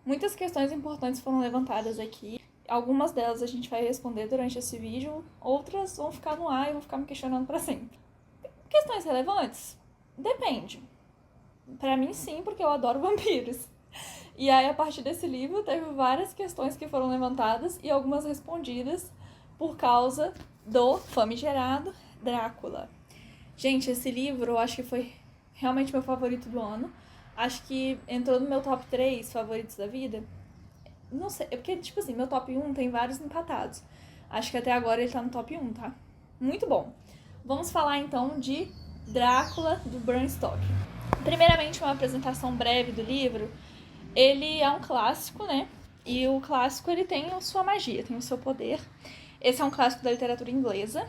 Muitas questões importantes foram levantadas aqui. Algumas delas a gente vai responder durante esse vídeo, outras vão ficar no ar e eu vou ficar me questionando pra sempre. Questões relevantes? Depende. Pra mim, sim, porque eu adoro vampiros. E aí, a partir desse livro, teve várias questões que foram levantadas e algumas respondidas por causa do famigerado Drácula. Gente, esse livro eu acho que foi realmente meu favorito do ano. Acho que entrou no meu top 3 favoritos da vida. Não sei, é porque, tipo assim, meu top 1 tem vários empatados. Acho que até agora ele tá no top 1, tá? Muito bom. Vamos falar então de Drácula, do Bram Stoker. Primeiramente, uma apresentação breve do livro. Ele é um clássico, né? E o clássico, ele tem a sua magia, tem o seu poder. Esse é um clássico da literatura inglesa.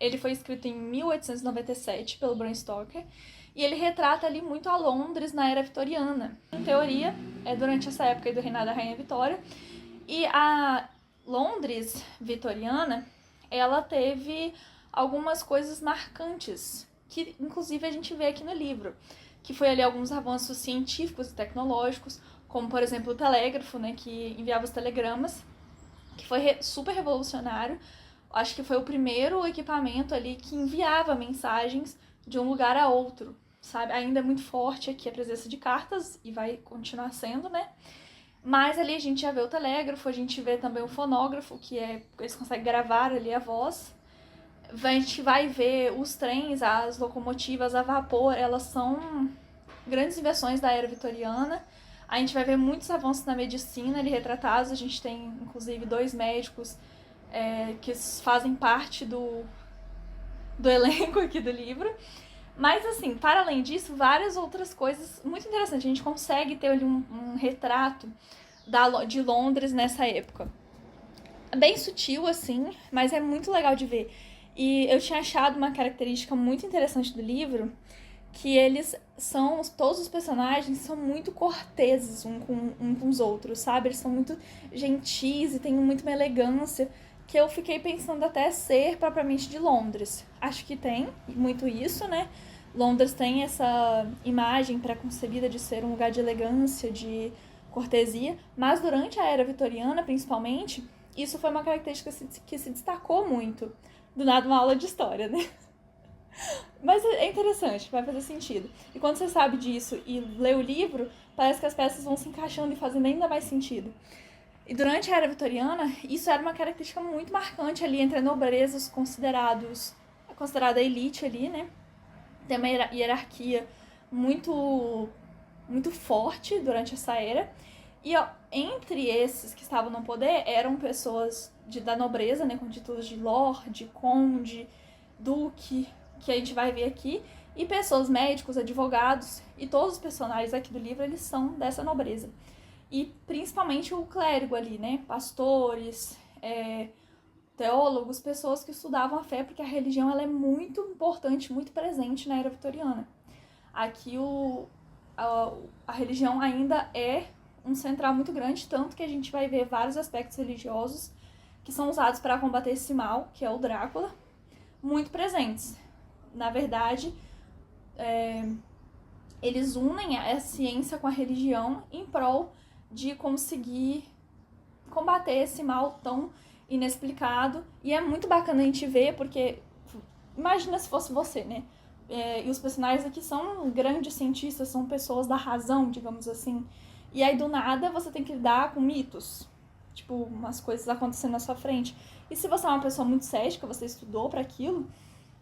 Ele foi escrito em 1897 pelo Bram Stoker. E ele retrata ali muito a Londres na era vitoriana. Em teoria, é durante essa época do reinado da Rainha Vitória. E a Londres vitoriana, ela teve algumas coisas marcantes, que inclusive a gente vê aqui no livro. Que foi ali alguns avanços científicos e tecnológicos, como por exemplo o telégrafo, né, que enviava os telegramas, que foi super revolucionário. Acho que foi o primeiro equipamento ali que enviava mensagens de um lugar a outro, sabe? Ainda é muito forte aqui a presença de cartas, e vai continuar sendo, né? Mas ali a gente já vê o telégrafo, a gente vê também o fonógrafo, que é eles conseguem gravar ali a voz. A gente vai ver os trens, as locomotivas a vapor, elas são grandes invenções da era vitoriana. A gente vai ver muitos avanços na medicina ali retratados. A gente tem, inclusive, 2 médicos que fazem parte do elenco aqui do livro. Mas, assim, para além disso, várias outras coisas muito interessantes. A gente consegue ter ali um retrato de Londres nessa época. Bem sutil, assim, mas é muito legal de ver. E eu tinha achado uma característica muito interessante do livro, que todos os personagens são muito corteses um com os outros, sabe? Eles são muito gentis e têm muito uma elegância, que eu fiquei pensando até ser propriamente de Londres. Acho que tem muito isso, né? Londres tem essa imagem pré-concebida de ser um lugar de elegância, de cortesia, mas durante a era vitoriana, principalmente, isso foi uma característica que se destacou muito. Do nada, uma aula de história, né? Mas é interessante, vai fazer sentido. E quando você sabe disso e lê o livro, parece que as peças vão se encaixando e fazendo ainda mais sentido. E durante a era vitoriana, isso era uma característica muito marcante ali entre a nobreza, considerada elite ali, né? Tem uma hierarquia muito, muito forte durante essa era. E ó, entre esses que estavam no poder eram pessoas da nobreza, né? Com títulos de lorde, conde, duque, que a gente vai ver aqui, e pessoas, médicos, advogados, e todos os personagens aqui do livro, eles são dessa nobreza. E principalmente o clérigo ali, né? Pastores, teólogos, pessoas que estudavam a fé, porque a religião ela é muito importante, muito presente na era vitoriana. Aqui a religião ainda é um central muito grande, tanto que a gente vai ver vários aspectos religiosos que são usados para combater esse mal, que é o Drácula, muito presentes. Na verdade, eles unem a ciência com a religião em prol de conseguir combater esse mal tão inexplicado. E é muito bacana a gente ver, porque imagina se fosse você, né? E os personagens aqui são grandes cientistas, são pessoas da razão, digamos assim. E aí, do nada, você tem que lidar com mitos. Tipo, umas coisas acontecendo na sua frente. E se você é uma pessoa muito cética, você estudou para aquilo,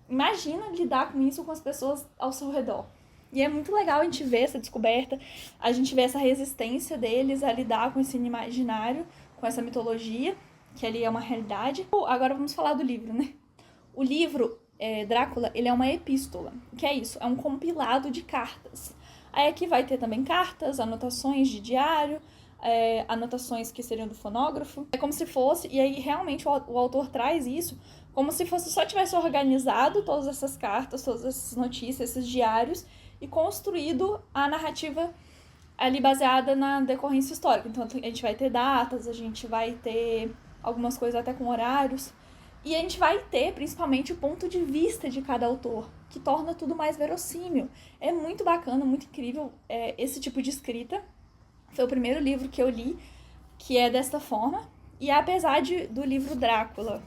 imagina lidar com isso com as pessoas ao seu redor. E é muito legal a gente ver essa descoberta, a gente ver essa resistência deles a lidar com esse imaginário, com essa mitologia, que ali é uma realidade. Agora vamos falar do livro, né? O livro, Drácula, ele é uma epístola. O que é isso? É um compilado de cartas. Aí aqui vai ter também cartas, anotações de diário, anotações que seriam do fonógrafo. É como se fosse, e aí realmente o autor traz isso, como se fosse só tivesse organizado todas essas cartas, todas essas notícias, esses diários, e construído a narrativa ali baseada na decorrência histórica. Então a gente vai ter datas, a gente vai ter algumas coisas até com horários, e a gente vai ter principalmente o ponto de vista de cada autor, que torna tudo mais verossímil. É muito bacana, muito incrível esse tipo de escrita. Foi o primeiro livro que eu li que é desta forma. E apesar do livro Drácula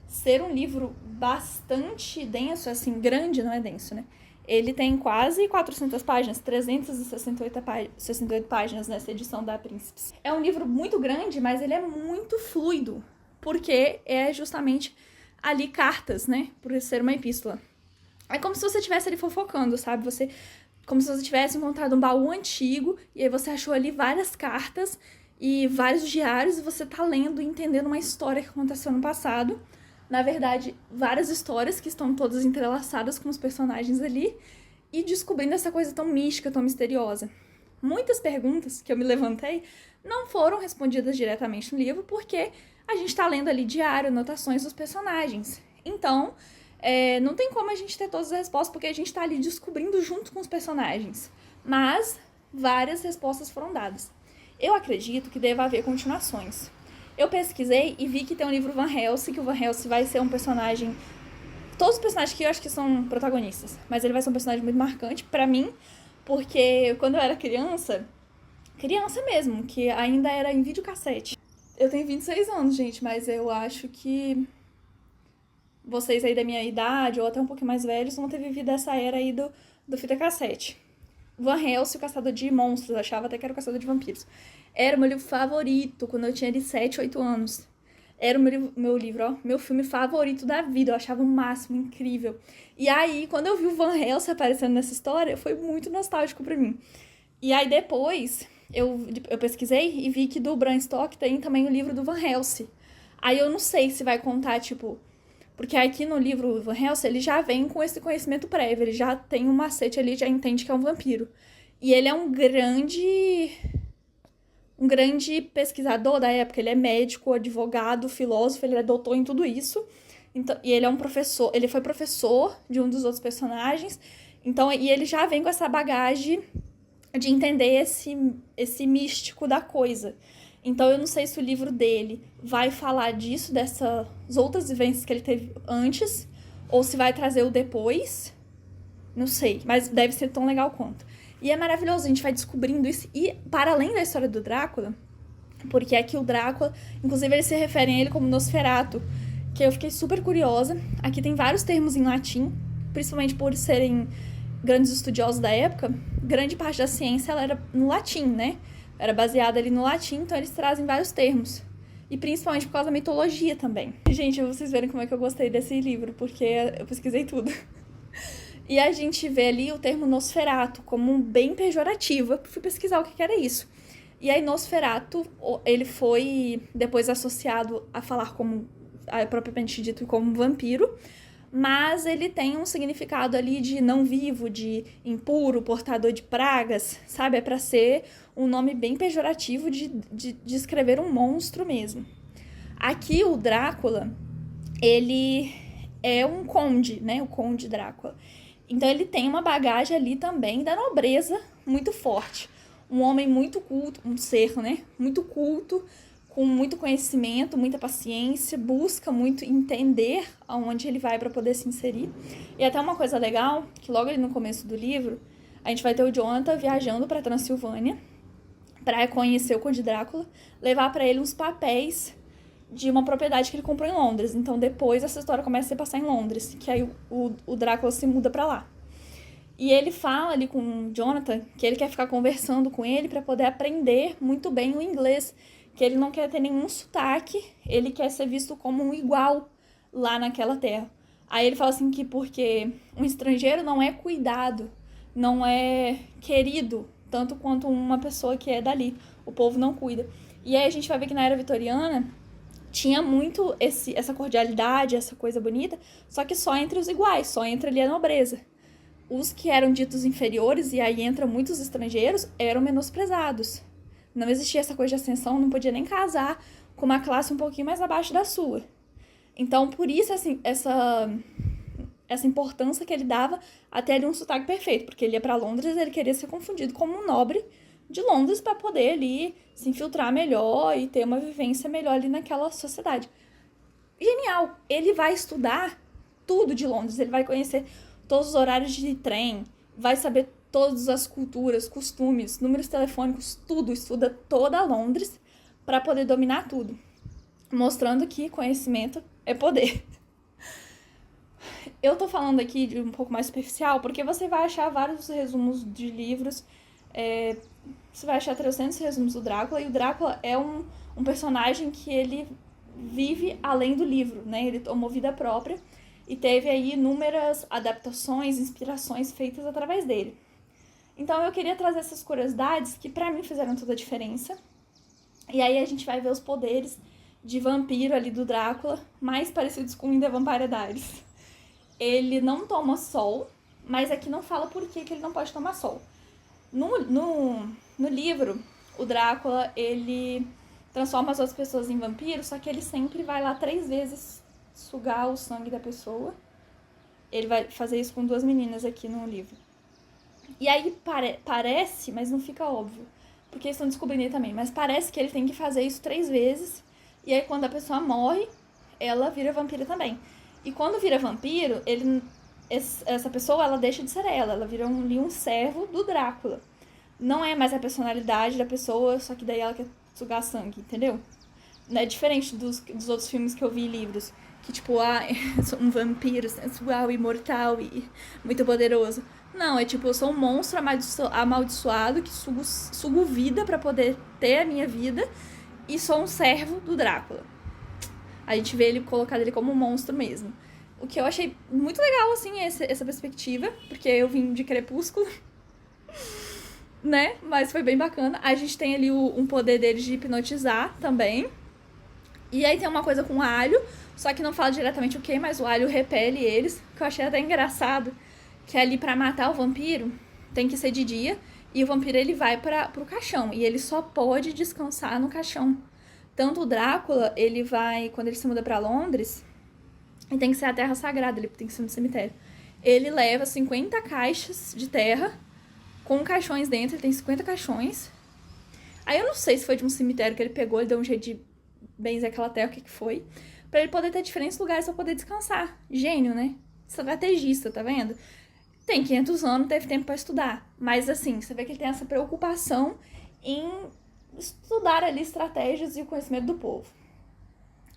ser um livro bastante denso, assim, grande, não é denso, né? Ele tem quase 400 páginas, 368 páginas nessa edição da Príncipes. É um livro muito grande, mas ele é muito fluido, porque é justamente ali cartas, né? Por ser uma epístola. É como se você estivesse ali fofocando, sabe? Como se você tivesse encontrado um baú antigo, e aí você achou ali várias cartas e vários diários, e você tá lendo e entendendo uma história que aconteceu no passado. Na verdade, várias histórias que estão todas entrelaçadas com os personagens ali, e descobrindo essa coisa tão mística, tão misteriosa. Muitas perguntas que eu me levantei não foram respondidas diretamente no livro, porque a gente tá lendo ali diário, anotações dos personagens. Então, não tem como a gente ter todas as respostas, porque a gente tá ali descobrindo junto com os personagens. Mas várias respostas foram dadas. Eu acredito que deva haver continuações. Eu pesquisei e vi que tem um livro Van Helsing, que o Van Helsing vai ser um personagem... Todos os personagens aqui eu acho que são protagonistas, mas ele vai ser um personagem muito marcante pra mim, porque quando eu era criança mesmo, que ainda era em videocassete. Eu tenho 26 anos, gente, mas eu acho que vocês aí da minha idade, ou até um pouquinho mais velhos, vão ter vivido essa era aí do fita cassete. Van Helsing, o Caçador de Monstros, achava até que era o Caçador de Vampiros. Era o meu livro favorito quando eu tinha de 7, 8 anos. Era o meu livro, ó, meu filme favorito da vida. Eu achava o máximo, incrível. E aí, quando eu vi o Van Helsing aparecendo nessa história, foi muito nostálgico pra mim. E aí, depois, eu pesquisei e vi que do Bram Stoker tem também o livro do Van Helsing. Aí eu não sei se vai contar, tipo... Porque aqui no livro Van Helsing, ele já vem com esse conhecimento prévio. Ele já tem um macete ali, já entende que é um vampiro. E ele é um grande pesquisador da época. Ele é médico, advogado, filósofo, ele é doutor em tudo isso. Então, e ele é um professor, ele foi professor de um dos outros personagens. Então, e ele já vem com essa bagagem de entender esse místico da coisa. Então, eu não sei se o livro dele vai falar disso, dessas outras vivências que ele teve antes, ou se vai trazer o depois. Não sei, mas deve ser tão legal quanto. E é maravilhoso, a gente vai descobrindo isso. E, para além da história do Drácula, porque aqui o Drácula, inclusive eles se referem a ele como Nosferatu, que eu fiquei super curiosa. Aqui tem vários termos em latim, principalmente por serem grandes estudiosos da época. Grande parte da ciência ela era no latim, né? Era baseada ali no latim, então eles trazem vários termos. E principalmente por causa da mitologia também. Gente, vocês verem como é que eu gostei desse livro, porque eu pesquisei tudo. E a gente vê ali o termo Nosferatu como um bem pejorativo. Eu fui pesquisar o que era isso. E aí Nosferatu, ele foi depois associado a falar como, propriamente dito, como vampiro. Mas ele tem um significado ali de não vivo, de impuro, portador de pragas, sabe? É pra ser um nome bem pejorativo de descrever um monstro mesmo. Aqui o Drácula, ele é um conde, né? O Conde Drácula. Então ele tem uma bagagem ali também da nobreza muito forte. Um homem muito culto, um ser, né? Muito culto, com muito conhecimento, muita paciência, busca muito entender aonde ele vai para poder se inserir. E até uma coisa legal, que logo ali no começo do livro, a gente vai ter o Jonathan viajando para Transilvânia para conhecer o Conde Drácula, levar para ele uns papéis de uma propriedade que ele comprou em Londres. Então depois essa história começa a se passar em Londres, que aí o Drácula se muda para lá. E ele fala ali com o Jonathan que ele quer ficar conversando com ele para poder aprender muito bem o inglês, que ele não quer ter nenhum sotaque, ele quer ser visto como um igual lá naquela terra. Aí ele fala assim que porque um estrangeiro não é cuidado, não é querido, tanto quanto uma pessoa que é dali. O povo não cuida. E aí a gente vai ver que na era vitoriana tinha muito essa cordialidade, essa coisa bonita, só que só entre os iguais, só entre ali a nobreza. Os que eram ditos inferiores, e aí entram muitos estrangeiros, eram menosprezados. Não existia essa coisa de ascensão, não podia nem casar com uma classe um pouquinho mais abaixo da sua. Então, por isso, assim, essa importância que ele dava até ali um sotaque perfeito, porque ele ia para Londres e ele queria ser confundido como um nobre de Londres para poder ali se infiltrar melhor e ter uma vivência melhor ali naquela sociedade. Genial! Ele vai estudar tudo de Londres, ele vai conhecer todos os horários de trem, vai saber todas as culturas, costumes, números telefônicos, tudo, estuda toda Londres para poder dominar tudo, mostrando que conhecimento é poder. Eu tô falando aqui de um pouco mais superficial, porque você vai achar vários resumos de livros, você vai achar 300 resumos do Drácula, e o Drácula é um personagem que ele vive além do livro, né? Ele tomou vida própria e teve aí inúmeras adaptações, inspirações feitas através dele. Então eu queria trazer essas curiosidades que pra mim fizeram toda a diferença. E aí a gente vai ver os poderes de vampiro ali do Drácula, mais parecidos com o The Vampire Diaries. Ele não toma sol, mas aqui não fala por que ele não pode tomar sol. No livro, o Drácula, ele transforma as outras pessoas em vampiros, só que ele sempre vai lá 3 vezes sugar o sangue da pessoa. Ele vai fazer isso com 2 meninas aqui no livro. E aí parece, mas não fica óbvio, porque eles estão descobrindo também, mas parece que ele tem que fazer isso 3 vezes, e aí quando a pessoa morre, ela vira vampira também. E quando vira vampiro, essa pessoa, ela deixa de ser ela vira um servo do Drácula. Não é mais a personalidade da pessoa, só que daí ela quer sugar sangue, entendeu? É diferente dos outros filmes que eu vi em livros, que tipo, sou um vampiro sensual, imortal e muito poderoso. Não, é tipo, eu sou um monstro amaldiçoado que sugo vida pra poder ter a minha vida e sou um servo do Drácula. A gente vê ele colocado ele como um monstro mesmo. O que eu achei muito legal, assim, essa perspectiva, porque eu vim de Crepúsculo, né? Mas foi bem bacana. A gente tem ali um poder dele de hipnotizar também. E aí tem uma coisa com alho, só que não fala diretamente o que, mas o alho repele eles, que eu achei até engraçado, que ali pra matar o vampiro tem que ser de dia, e o vampiro ele vai pro caixão, e ele só pode descansar no caixão. Tanto o Drácula, ele vai, quando ele se muda pra Londres, e tem que ser a terra sagrada, ele tem que ser no cemitério. Ele leva 50 caixas de terra, com caixões dentro, ele tem 50 caixões. Aí eu não sei se foi de um cemitério que ele pegou, ele deu um jeito de benzer aquela terra, o que foi, pra ele poder ter diferentes lugares pra poder descansar. Gênio, né? Estrategista, tá vendo? Tem 500 anos, teve tempo pra estudar. Mas assim, você vê que ele tem essa preocupação em estudar ali estratégias e o conhecimento do povo.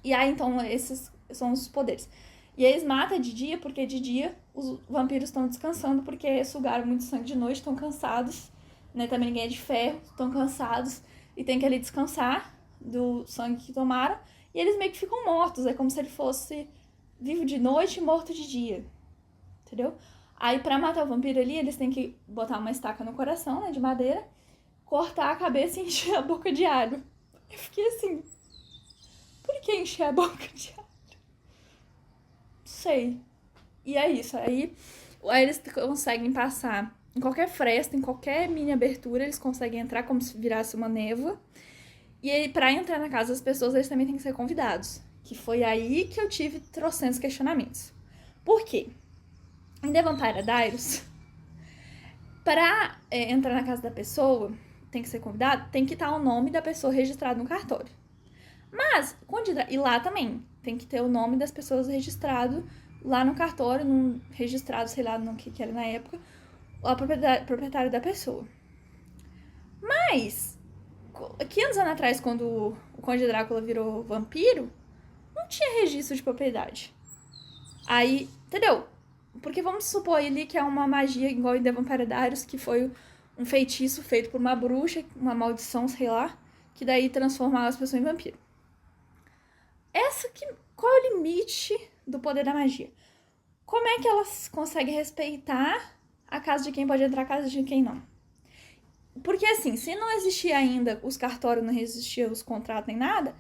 E aí, então, esses são os poderes. E eles matam de dia, porque de dia os vampiros estão descansando, porque sugaram muito sangue de noite, estão cansados, né? Também ninguém é de ferro, estão cansados e tem que ali descansar do sangue que tomaram. E eles meio que ficam mortos, é como se ele fosse vivo de noite e morto de dia. Entendeu? Aí, pra matar o vampiro ali, eles têm que botar uma estaca no coração, né, de madeira, cortar a cabeça e encher a boca de alho. Eu fiquei assim, por que encher a boca de alho? Sei. E é isso. Aí eles conseguem passar em qualquer fresta, em qualquer mini abertura, eles conseguem entrar como se virasse uma névoa. E aí, pra entrar na casa das pessoas, eles também têm que ser convidados. Que foi aí que eu tive trocentos questionamentos. Por quê? Em The Vampire Diaries, pra entrar na casa da pessoa, tem que ser convidado, tem que estar o nome da pessoa registrado no cartório. Mas, e lá também, tem que ter o nome das pessoas registrado lá no cartório, registrado, sei lá, no que era na época, o proprietário da pessoa. Mas, 500 anos atrás, quando o Conde Drácula virou vampiro, não tinha registro de propriedade. Aí, entendeu? Porque vamos supor ali que é uma magia igual em The Vampire Diaries, que foi um feitiço feito por uma bruxa, uma maldição, sei lá, que daí transformava as pessoas em vampiro. Qual é o limite do poder da magia? Como é que elas conseguem respeitar a casa de quem pode entrar, a casa de quem não? Porque assim, se não existia ainda os cartórios, não existiam os contratos nem nada,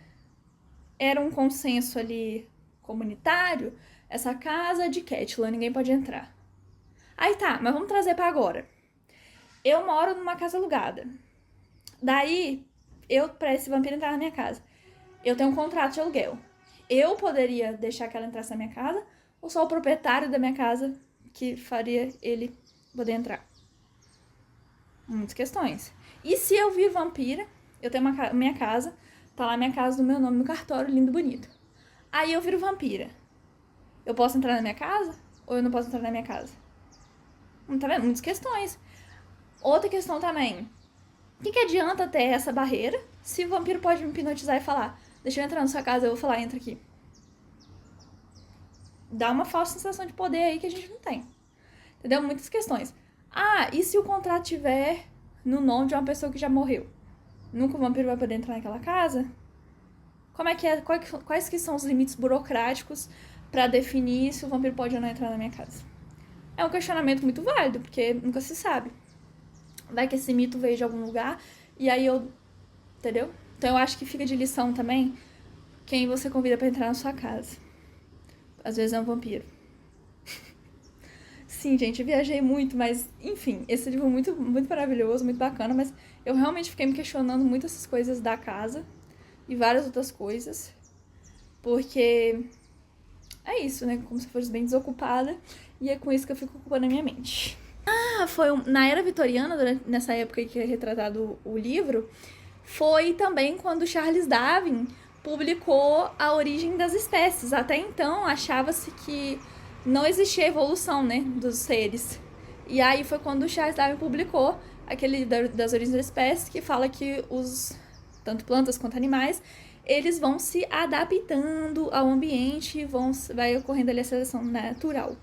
era um consenso ali comunitário, essa casa é de Catelyn, ninguém pode entrar. Aí tá, mas vamos trazer pra agora. Eu moro numa casa alugada. Daí, pra esse vampiro entrar na minha casa, eu tenho um contrato de aluguel. Eu poderia deixar que ela entrasse na minha casa, ou só o proprietário da minha casa que faria ele poder entrar? Muitas questões. E se eu vir vampira, eu tenho minha casa, tá lá minha casa do meu nome no cartório, lindo, bonito. Aí eu viro vampira. Eu posso entrar na minha casa? Ou eu não posso entrar na minha casa? Não tá vendo? Muitas questões. Outra questão também. O que adianta ter essa barreira se o vampiro pode me hipnotizar e falar: deixa eu entrar na sua casa, eu vou falar, entra aqui. Dá uma falsa sensação de poder aí que a gente não tem. Entendeu? Muitas questões. Ah, e se o contrato tiver no nome de uma pessoa que já morreu? Nunca o vampiro vai poder entrar naquela casa? Como é que é? Quais que são os limites burocráticos pra definir se o vampiro pode ou não entrar na minha casa? É um questionamento muito válido, porque nunca se sabe. Vai que esse mito veio de algum lugar e aí eu... Entendeu? Então eu acho que fica de lição também quem você convida pra entrar na sua casa. Às vezes é um vampiro. Sim, gente, eu viajei muito, mas, enfim, esse livro é muito, muito maravilhoso, muito bacana, mas eu realmente fiquei me questionando muito essas coisas da casa e várias outras coisas, porque é isso, né? Como se eu fosse bem desocupada, e é com isso que eu fico ocupando a minha mente. Ah, foi na era vitoriana, nessa época que é retratado o livro, foi também quando Charles Darwin publicou A Origem das Espécies. Até então, achava-se que não existia evolução, né, dos seres. E aí foi quando o Charles Darwin publicou aquele das origens das espécies, que fala que tanto plantas quanto animais, eles vão se adaptando ao ambiente e vai ocorrendo ali a seleção natural.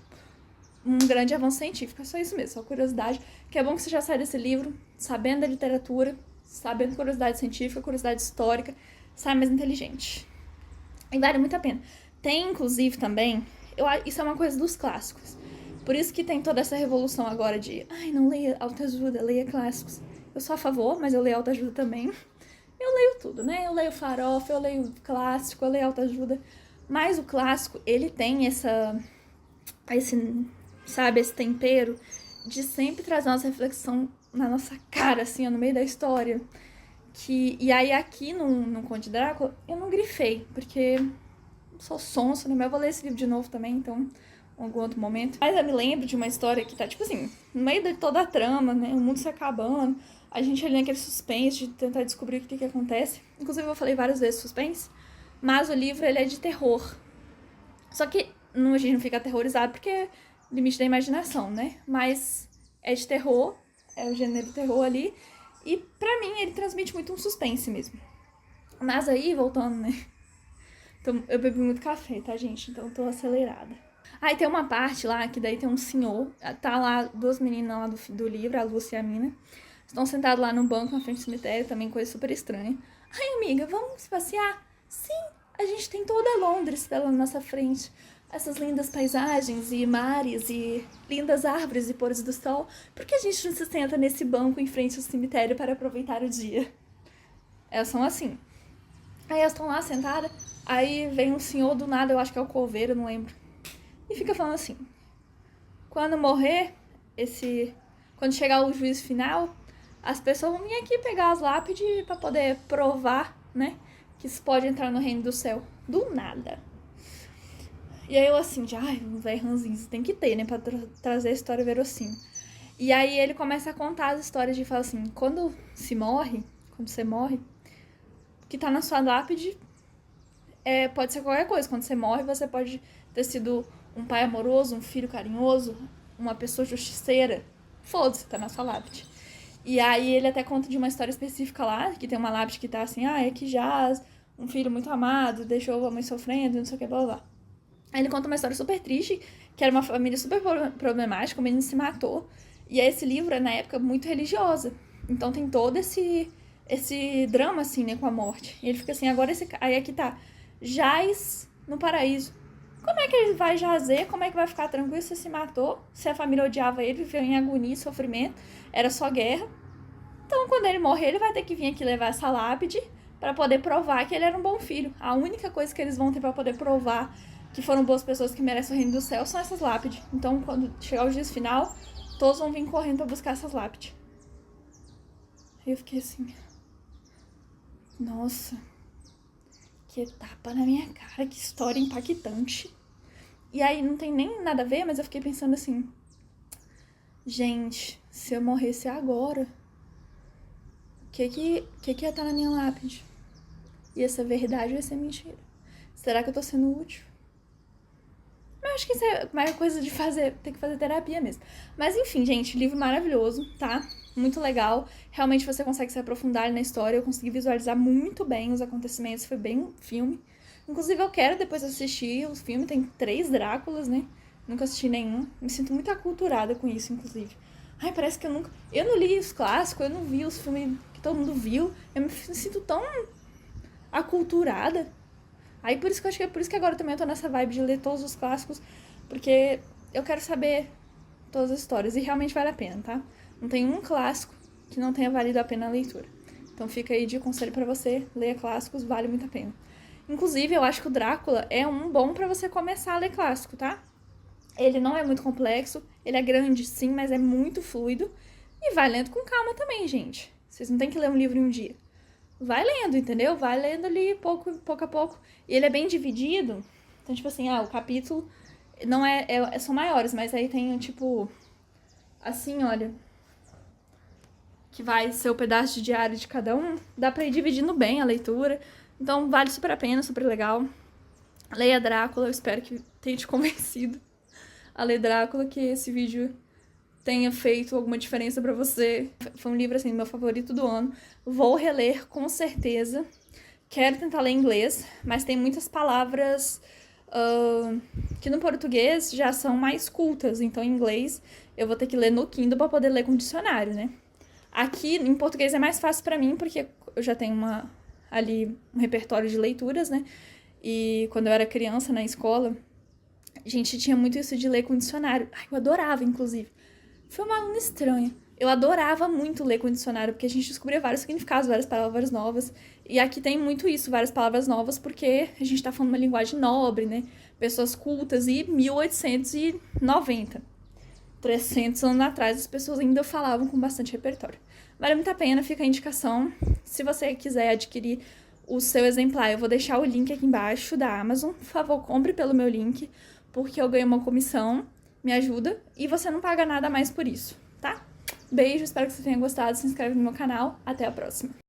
Um grande avanço científico, é só isso mesmo, só curiosidade. Que é bom que você já sai desse livro sabendo da literatura, sabendo curiosidade científica, curiosidade histórica, sai mais inteligente. E vale muito a pena. Tem, inclusive, também... isso é uma coisa dos clássicos. Por isso que tem toda essa revolução agora de... Ai, não leia autoajuda, leia clássicos. Eu sou a favor, mas eu leio autoajuda também. Eu leio tudo, né? Eu leio farofa, eu leio clássico, eu leio autoajuda. Mas o clássico, ele tem esse tempero de sempre trazer nossa reflexão na nossa cara, assim, no meio da história. E aí aqui no Conde Drácula, eu não grifei, porque sou sonsa, né? Mas eu vou ler esse livro de novo também, então, em algum outro momento. Mas eu me lembro de uma história que tá, tipo assim, no meio de toda a trama, né? O mundo se acabando, a gente ali naquele suspense de tentar descobrir o que acontece. Inclusive, eu falei várias vezes suspense, mas o livro, ele é de terror. Só que a gente não fica aterrorizado porque é limite da imaginação, né? Mas é de terror, é o gênero terror ali, e pra mim ele transmite muito um suspense mesmo. Mas aí, voltando, né? Então, eu bebi muito café, tá, gente? Então eu tô acelerada. Aí tem uma parte lá, que daí tem um senhor, tá lá duas meninas lá do livro, a Lúcia e a Mina. Estão sentados lá no banco na frente do cemitério, também coisa super estranha. Ai, amiga, vamos passear? Sim, a gente tem toda Londres pela nossa frente. Essas lindas paisagens e mares e lindas árvores e pôres do sol. Por que a gente não se senta nesse banco em frente ao cemitério para aproveitar o dia? Elas são assim. Aí elas estão lá sentadas, aí vem um senhor do nada, eu acho que é o coveiro, não lembro. E fica falando assim: quando morrer, quando chegar o juízo final, as pessoas vão vir aqui pegar as lápides pra poder provar, né, que isso pode entrar no reino do céu. Do nada. E aí eu assim, um velho ranzinho, tem que ter, né, pra trazer a história verossímil. E aí ele começa a contar as histórias de falar assim, quando você morre, o que tá na sua lápide pode ser qualquer coisa. Quando você morre, você pode ter sido um pai amoroso, um filho carinhoso, uma pessoa justiceira. Foda-se, tá na sua lápide. E aí ele até conta de uma história específica lá, que tem uma lápide que tá assim, é que Jaz, um filho muito amado, deixou a mãe sofrendo, não sei o que, blá blá blá. Aí ele conta uma história super triste, que era uma família super problemática, o menino se matou. E esse livro é, na época, muito religiosa. Então tem todo esse drama, assim, né, com a morte. E ele fica assim, agora aí aqui tá, jaz no paraíso. Como é que ele vai jazer? Como é que vai ficar tranquilo se se matou? Se a família odiava ele, viveu em agonia e sofrimento, era só guerra. Então, quando ele morrer, ele vai ter que vir aqui levar essa lápide para poder provar que ele era um bom filho. A única coisa que eles vão ter para poder provar que foram boas pessoas que merecem o reino do céu são essas lápides. Então, quando chegar o juízo final, todos vão vir correndo para buscar essas lápides. Aí eu fiquei assim... Nossa... Que tapa na minha cara, que história impactante. E aí, não tem nem nada a ver, mas eu fiquei pensando assim... Gente, se eu morresse agora... O que ia estar na minha lápide? Ia ser verdade ou ia ser mentira? Será que eu tô sendo útil? Mas acho que isso é mais coisa de ter que fazer terapia mesmo. Mas enfim, gente, livro maravilhoso, tá? muito legal. Realmente você consegue se aprofundar na história. Eu consegui visualizar muito bem os acontecimentos, foi bem um filme. Inclusive, eu quero depois assistir o filme, tem 3 Dráculas, né? Nunca assisti nenhum. Me sinto muito aculturada com isso, inclusive. Ai, parece que eu nunca... Eu não li os clássicos, eu não vi os filmes que todo mundo viu. Eu me sinto tão aculturada. Aí, por isso que eu acho que é por isso que agora também eu tô nessa vibe de ler todos os clássicos. Porque eu quero saber todas as histórias. E realmente vale a pena, tá? Não tem um clássico que não tenha valido a pena a leitura. Então fica aí de conselho pra você. Leia clássicos, vale muito a pena. Inclusive, eu acho que o Drácula é um bom pra você começar a ler clássico, tá? Ele não é muito complexo, ele é grande sim, mas é muito fluido. E vai lendo com calma também, gente. Vocês não tem que ler um livro em um dia. Vai lendo, entendeu? Vai lendo ali pouco a pouco. E ele é bem dividido. Então, tipo assim, o capítulo não são maiores, mas aí tem, tipo, assim, olha, que vai ser o pedaço de diário de cada um. Dá pra ir dividindo bem a leitura. Então, vale super a pena, super legal. Leia Drácula, eu espero que tenha te convencido a ler Drácula, que esse vídeo tenha feito alguma diferença pra você. Foi um livro, assim, meu favorito do ano. Vou reler, com certeza. Quero tentar ler em inglês, mas tem muitas palavras que no português já são mais cultas. Então, em inglês, eu vou ter que ler no Kindle pra poder ler com dicionário, né? Aqui, em português, é mais fácil pra mim, porque eu já tenho ali um repertório de leituras, né? E quando eu era criança, na escola, a gente tinha muito isso de ler com dicionário. Ai, eu adorava, inclusive. Foi uma aluna estranha. Eu adorava muito ler com dicionário, porque a gente descobria vários significados, várias palavras novas. E aqui tem muito isso, várias palavras novas, porque a gente tá falando uma linguagem nobre, né? Pessoas cultas, e 1890. 300 anos atrás, as pessoas ainda falavam com bastante repertório. Vale muito a pena, fica a indicação. Se você quiser adquirir o seu exemplar, eu vou deixar o link aqui embaixo da Amazon. Por favor, compre pelo meu link, porque eu ganho uma comissão, me ajuda, e você não paga nada mais por isso, tá? Beijo, espero que você tenha gostado, se inscreve no meu canal, até a próxima.